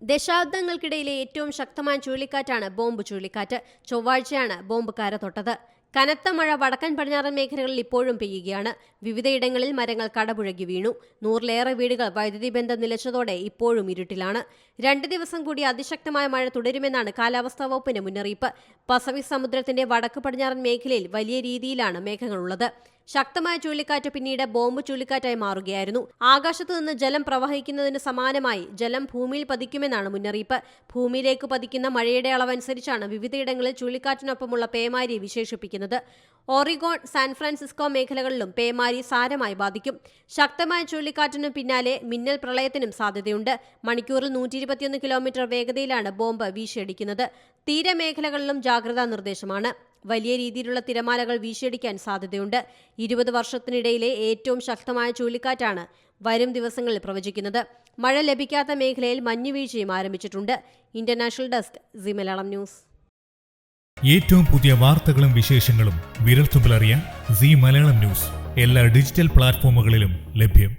ദശാബ്ദങ്ങൾക്കിടയിലെ ഏറ്റവും ശക്തമായ ചുഴലിക്കാറ്റാണ് ബോംബ് ചുഴലിക്കാറ്റ്. ചൊവ്വാഴ്ചയാണ് ബോംബ് കര തൊട്ടത്. കനത്ത മഴ വടക്കൻ പടിഞ്ഞാറൻ മേഖലകളിൽ ഇപ്പോഴും പെയ്യുകയാണ്. വിവിധയിടങ്ങളിൽ മരങ്ങൾ കടപുഴകി വീണു. 100-ലേറെ വീടുകൾ വൈദ്യുതി ബന്ധം നിലച്ചതോടെ ഇപ്പോഴും ഇരുട്ടിലാണ്. 2 ദിവസം കൂടി അതിശക്തമായ മഴ തുടരുമെന്നാണ് കാലാവസ്ഥാ വകുപ്പിന്റെ മുന്നറിയിപ്പ്. പസഫിക് സമുദ്രത്തിന്റെ വടക്ക് പടിഞ്ഞാറൻ മേഖലയിൽ വലിയ രീതിയിലാണ് മേഘങ്ങളുള്ളത്. ശക്തമായ ചുഴലിക്കാറ്റ് പിന്നീട് ബോംബ് ചുഴലിക്കാറ്റായി മാറുകയായിരുന്നു. ആകാശത്തു നിന്ന് ജലം പ്രവഹിക്കുന്നതിന് സമാനമായി ജലം ഭൂമിയിൽ പതിക്കുമെന്നാണ് മുന്നറിയിപ്പ്. ഭൂമിയിലേക്ക് പതിക്കുന്ന മഴയുടെ അളവനുസരിച്ചാണ് വിവിധയിടങ്ങളിൽ ചുഴലിക്കാറ്റിനൊപ്പമുള്ള പേമാരിയെ വിശേഷിപ്പിക്കുന്നത്. ഓറിഗോൺ, സാൻ ഫ്രാൻസിസ്കോ മേഖലകളിലും പേമാരി സാരമായി ബാധിക്കും. ശക്തമായ ചുഴലിക്കാറ്റിനും പിന്നാലെ മിന്നൽ പ്രളയത്തിനും സാധ്യതയുണ്ട്. മണിക്കൂറിൽ 121 കിലോമീറ്റർ വേഗതയിലാണ് ബോംബ് വീശിയടിക്കുന്നത്. തീരമേഖലകളിലും ജാഗ്രതാ നിർദ്ദേശമാണ്. വലിയ രീതിയിലുള്ള തിരമാലകൾ വീശിയടിക്കാൻ സാധ്യതയുണ്ട്. 20 വർഷത്തിനിടയിലെ ഏറ്റവും ശക്തമായ ചുഴലിക്കാറ്റാണ് വരും ദിവസങ്ങളിൽ പ്രവചിക്കുന്നത്. മഴ ലഭിക്കാത്ത മേഖലയിൽ മഞ്ഞുവീഴ്ചയും ആരംഭിച്ചിട്ടുണ്ട്. International desk, C Malayalam news. ഏറ്റവും പുതിയ വാർത്തകളും വിശേഷങ്ങളും വിരൽത്തുമ്പിലറിയാൻ സി മലയാളം ന്യൂസ് എല്ലാ ഡിജിറ്റൽ പ്ലാറ്റ്ഫോമുകളിലും ലഭ്യം.